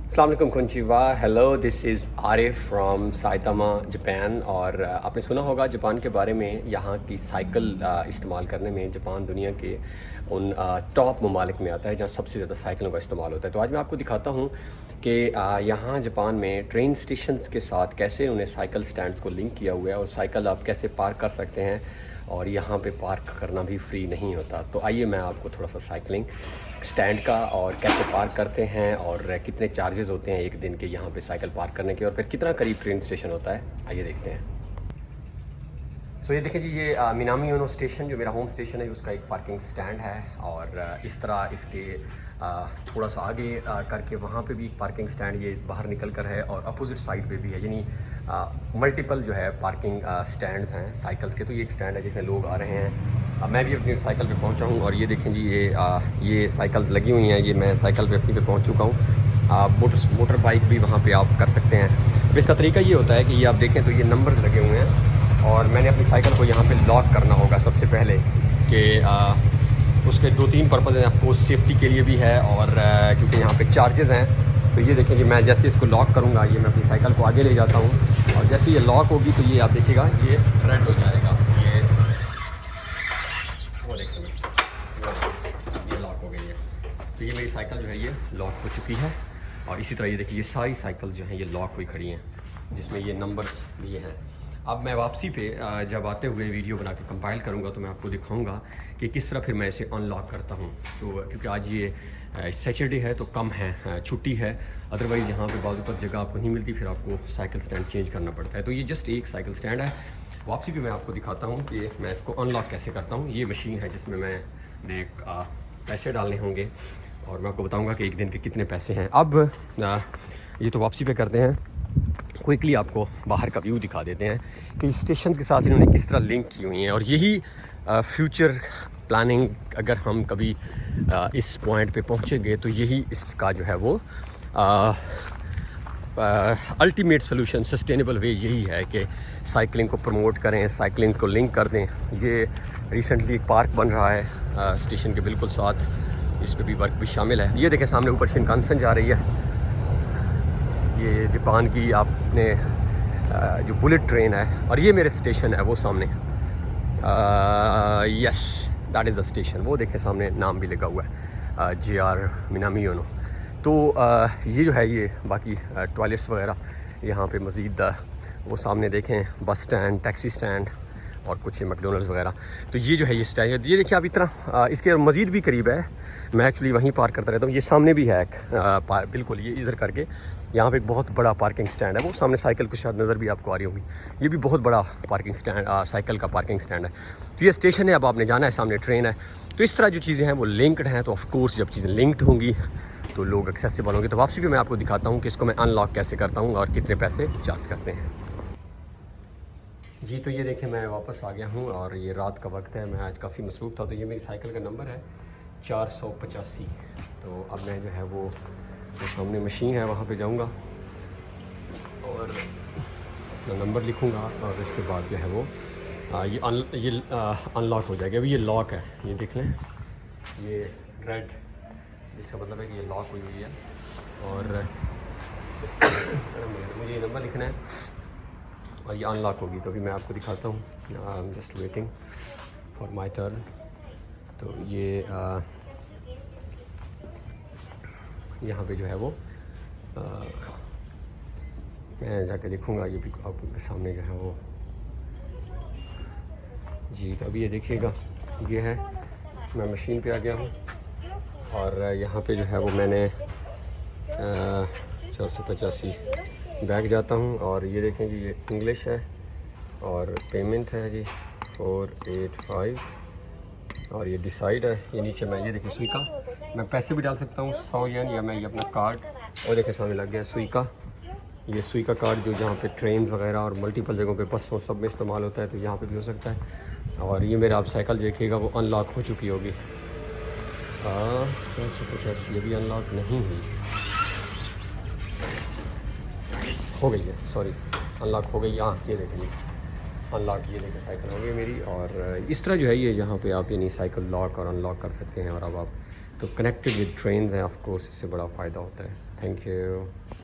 अस्सलाम वालेकुम कोंचिवा। Hello, this is Arif from Saitama Japan. और आपने सुना होगा जापान के बारे में। यहाँ की साइकिल इस्तेमाल करने में जापान दुनिया के उन टॉप ममालिक में आता है जहाँ सबसे ज़्यादा साइकिलों का इस्तेमाल होता है। तो आज मैं आपको दिखाता हूँ कि यहाँ जापान में ट्रेन स्टेशंस के साथ कैसे उन्हें साइकिल स्टैंड्स को लिंक किया हुआ है और साइकिल आप कैसे पार्क कर सकते हैं, और यहाँ पे पार्क करना भी फ्री नहीं होता। तो आइए मैं आपको थोड़ा सा साइकिलिंग स्टैंड का और कैसे पार्क करते हैं और कितने चार्जेस होते हैं एक दिन के यहाँ पे साइकिल पार्क करने के, और फिर कितना करीब ट्रेन स्टेशन होता है, आइए देखते हैं। सो ये देखिए जी, ये मिनामी ओनो स्टेशन जो मेरा होम स्टेशन है उसका एक पार्किंग स्टैंड है। और इस तरह इसके थोड़ा सा आगे करके वहाँ पे भी एक पार्किंग स्टैंड ये बाहर निकल कर है, और अपोजिट साइड पे भी है। यानी मल्टीपल जो है पार्किंग स्टैंड्स हैं साइकिल्स के। तो ये एक स्टैंड है जिसमें लोग आ रहे हैं। मैं भी अपनी साइकिल पे पहुंचा हूँ, और ये देखें जी, ये साइकिल्स लगी हुई हैं। ये मैं साइकिल पे अपनी पे पहुंच चुका हूँ। मोटर बाइक भी वहाँ पे आप कर सकते हैं। तो इसका तरीका ये होता है कि ये आप देखें तो ये नंबर्स लगे हुए हैं, और मैंने अपनी साइकिल को यहाँ पे लॉक करना होगा सबसे पहले। कि उसके 2-3 पर्पज़ हैं। आपको सेफ्टी के लिए भी है, और क्योंकि यहाँ पे चार्जेस हैं। तो ये देखें जी, मैं जैसे इसको लॉक करूँगा, ये मैं अपनी साइकिल को आगे ले जाता हूँ, और जैसे ये लॉक होगी तो ये आप देखिएगा ये रेड हो जाएगा। ये वो देखेंगे, ये लॉक हो गई है। तो ये मेरी साइकिल जो है ये लॉक हो चुकी है। और इसी तरह ये देखिए, ये सारी साइकिल्स जो हैं ये लॉक हुई खड़ी हैं, जिसमें ये नंबर्स भी हैं। अब मैं वापसी पे जब आते हुए वीडियो बना के कंपाइल करूँगा तो मैं आपको दिखाऊंगा कि किस तरह फिर मैं इसे अनलॉक करता हूँ। तो क्योंकि आज ये सैटरडे है तो कम है, छुट्टी है। अदरवाइज़ यहाँ पे बाजू पर जगह आपको नहीं मिलती, फिर आपको साइकिल स्टैंड चेंज करना पड़ता है। तो ये जस्ट एक साइकिल स्टैंड है। वापसी पे मैं आपको दिखाता हूँ कि मैं इसको अनलॉक कैसे करता हूँ। ये मशीन है जिसमें मैंने पैसे डालने होंगे, और मैं आपको बताऊँगा कि एक दिन के कितने पैसे हैं। अब ये तो वापसी पे करते हैं। क्विकली आपको बाहर का व्यू दिखा देते हैं कि स्टेशन के साथ इन्होंने किस तरह लिंक की हुई हैं। और यही फ्यूचर प्लानिंग, अगर हम कभी इस पॉइंट पे पहुंचेंगे तो यही इसका जो है वो अल्टीमेट सोल्यूशन, सस्टेनेबल वे यही है कि साइकिलिंग को प्रमोट करें, साइकिलिंग को लिंक कर दें। ये रिसेंटली एक पार्क बन रहा है स्टेशन के बिल्कुल साथ, इस पर भी वर्क भी शामिल है। ये देखें सामने ऊपर शिनकानसेन जा रही है। ये जापान की आपने जो बुलेट ट्रेन है, और ये मेरे स्टेशन है वो सामने। Yes, that is the station. वो देखें सामने नाम भी लगा हुआ है JR मिनामी ओनो। तो ये जो है ये बाकी टॉयलेट्स वगैरह यहाँ पे मज़ीद वो सामने देखें, बस स्टैंड, टैक्सी स्टैंड और कुछ मैकडोनल्ड्स वगैरह। तो ये जो है ये स्टैंड है। ये देखिए आप इतना इसके मज़ीद भी करीब है। मैं एक्चुअली वहीं पार्क करता रहता हूँ। ये सामने भी है एक बिल्कुल ये इधर करके यहाँ पे एक बहुत बड़ा पार्किंग स्टैंड है। वो सामने साइकिल को शायद नज़र भी आपको आ रही होगी। ये भी बहुत बड़ा पार्किंग स्टैंड, साइकिल का पार्किंग स्टैंड है। तो ये स्टेशन है, अब आपने जाना है, सामने ट्रेन है। तो इस तरह जो चीज़ें हैं वो लिंक्ड हैं। तो ऑफकोर्स जब चीज़ें लिंक्ड होंगी तो लोग एक्सेसिबल होंगे। तो वापसी भी मैं आपको दिखाता हूँ कि इसको मैं अनलॉक कैसे करता हूँ और कितने पैसे चार्ज करते हैं जी। तो ये देखिए मैं वापस आ गया हूँ, और ये रात का वक्त है। मैं आज काफ़ी मसरूफ़ था। तो ये मेरी साइकिल का नंबर है 485। तो अब मैं जो है वो सामने मशीन है वहाँ पे जाऊँगा और अपना नंबर लिखूँगा, और इसके बाद जो है वो ये अनलॉक हो जाएगा। अभी ये लॉक है, ये देख लें, ये रेड, इसका मतलब है कि ये लॉक हुई हुई है। और मुझे ये नंबर लिखना है और ये अनलॉक होगी। तो अभी मैं आपको दिखाता हूँ। I am just waiting for my turn. तो ये यहाँ पे जो है वो मैं जाके लिखूँगा। ये भी आपके सामने जो है वो जी। तो अभी ये देखिएगा, ये है, मैं मशीन पे आ गया हूँ, और यहाँ पे जो है वो मैंने 485 बैग जाता हूँ। और ये देखें कि ये इंग्लिश है, और पेमेंट है जी 485, और ये डिसाइड है। ये नीचे मैं ये देखिए सुइका, मैं पैसे भी डाल सकता हूँ 100 येन, या मैं ये अपना कार्ड, और देखिए सामने लग गया सुइका। ये सुइका कार्ड जो जहाँ पे ट्रेन वगैरह और मल्टीपल जगहों पे बसों सब में इस्तेमाल होता है, तो यहाँ पे भी हो सकता है। और ये मेरा आप साइकिल देखिएगा वो अनलॉक हो चुकी होगी। 485 ये भी अनलॉक नहीं हुई, हो गई है, सॉरी, अनलॉक हो गई। हाँ ये देखिए अनलॉक, ये देखिए साइकिल हो गई मेरी। और इस तरह जो है ये यहाँ पे आप यानी साइकिल लॉक और अनलॉक कर सकते हैं। और अब आप तो कनेक्टेड विद ट्रेन है, ऑफ कोर्स इससे बड़ा फ़ायदा होता है। Thank you.